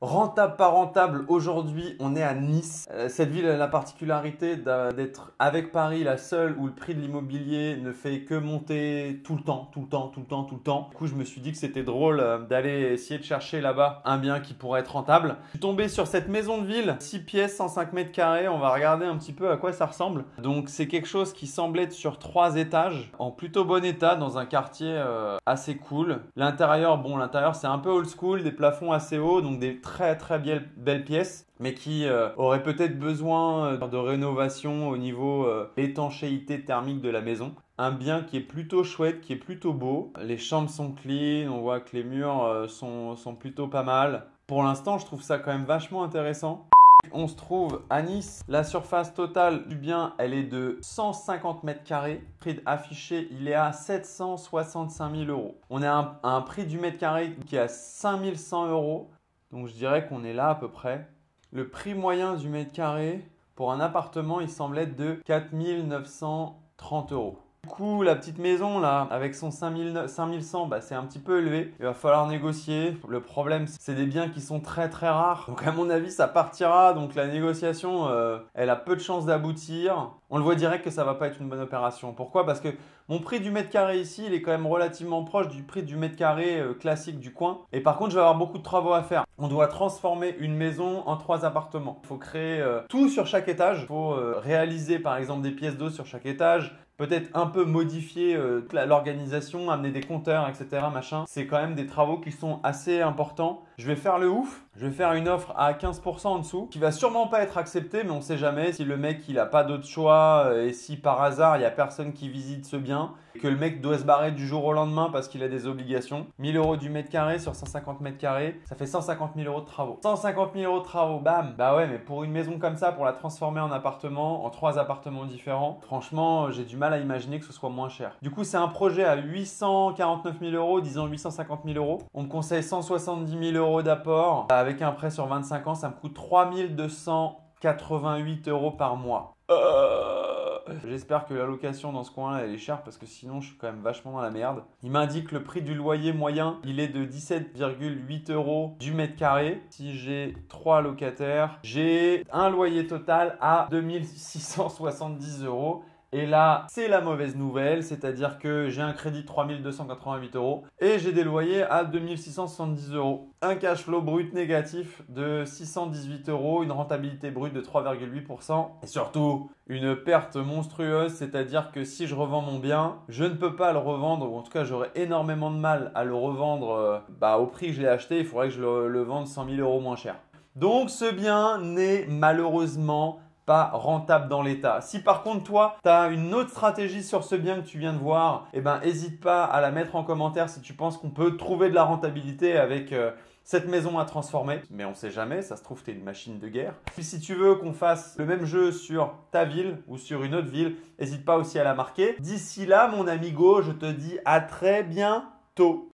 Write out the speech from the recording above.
Rentable, pas rentable, aujourd'hui on est à Nice. Cette ville a la particularité d'être avec Paris la seule où le prix de l'immobilier ne fait que monter tout le temps, tout le temps, tout le temps, tout le temps. Du coup je me suis dit que c'était drôle d'aller essayer de chercher là-bas un bien qui pourrait être rentable. Je suis tombé sur cette maison de ville, 6 pièces, 105 mètres carrés, on va regarder un petit peu à quoi ça ressemble. Donc c'est quelque chose qui semble être sur 3 étages, en plutôt bon état, dans un quartier assez cool. L'intérieur, bon l'intérieur c'est un peu old school, des plafonds assez hauts, donc des très belle pièce, mais qui aurait peut-être besoin de rénovation au niveau étanchéité thermique de la maison. Un bien qui est plutôt chouette, qui est plutôt beau. Les chambres sont clean, on voit que les murs sont plutôt pas mal. Pour l'instant, je trouve ça quand même vachement intéressant. On se trouve à Nice. La surface totale du bien, elle est de 150 mètres carrés. Le prix affiché, il est à 765 000 euros. On est à un prix du mètre carré qui est à 5 100 euros. Donc je dirais qu'on est là à peu près. Le prix moyen du mètre carré pour un appartement, il semble être de 4 930 euros. Du coup, la petite maison là, avec son 5100, c'est un petit peu élevé. Il va falloir négocier. Le problème, c'est des biens qui sont très rares. Donc à mon avis, ça partira. Donc la négociation, elle a peu de chances d'aboutir. On le voit direct que ça va pas être une bonne opération. Pourquoi? Parce que mon prix du mètre carré ici, il est quand même relativement proche du prix du mètre carré classique du coin. Et par contre, je vais avoir beaucoup de travaux à faire. On doit transformer une maison en 3 appartements. Il faut créer tout sur chaque étage. Il faut réaliser par exemple des pièces d'eau sur chaque étage. Peut-être un peu modifier l'organisation, amener des compteurs, etc. Machin. C'est quand même des travaux qui sont assez importants. Je vais faire le ouf. Je vais faire une offre à 15% en dessous qui va sûrement pas être acceptée, mais on sait jamais si le mec il a pas d'autre choix et si par hasard il y a personne qui visite ce bien et que le mec doit se barrer du jour au lendemain parce qu'il a des obligations. 1000 euros du mètre carré sur 150 mètres carrés, ça fait 150 000 euros de travaux. 150 000 euros de travaux, bam! Bah ouais, mais pour une maison comme ça, pour la transformer en appartement, en 3 appartements différents, franchement, j'ai du mal à imaginer que ce soit moins cher. Du coup, c'est un projet à 849 000 euros, disons 850 000 euros. On me conseille 170 000 euros d'apport. Avec un prêt sur 25 ans, ça me coûte 3 288 euros par mois. J'espère que la location dans ce coin-là, elle est chère parce que sinon, je suis quand même vachement dans la merde. Il m'indique le prix du loyer moyen, il est de 17,8 euros du mètre carré. Si j'ai 3 locataires, j'ai un loyer total à 2670 euros. Et là, c'est la mauvaise nouvelle, c'est-à-dire que j'ai un crédit de 3 288 euros et j'ai des loyers à 2670 euros. Un cash flow brut négatif de 618 euros, une rentabilité brute de 3,8% et surtout une perte monstrueuse, c'est-à-dire que si je revends mon bien, je ne peux pas le revendre, ou en tout cas j'aurais énormément de mal à le revendre au prix que je l'ai acheté, il faudrait que je le vende 100 000 euros moins cher. Donc ce bien n'est malheureusement pas rentable dans l'état. Si par contre toi, tu as une autre stratégie sur ce bien que tu viens de voir, n'hésite pas à la mettre en commentaire si tu penses qu'on peut trouver de la rentabilité avec cette maison à transformer. Mais on ne sait jamais, ça se trouve, tu es une machine de guerre. Puis si tu veux qu'on fasse le même jeu sur ta ville ou sur une autre ville, n'hésite pas aussi à la marquer. D'ici là, mon amigo, je te dis à très bientôt.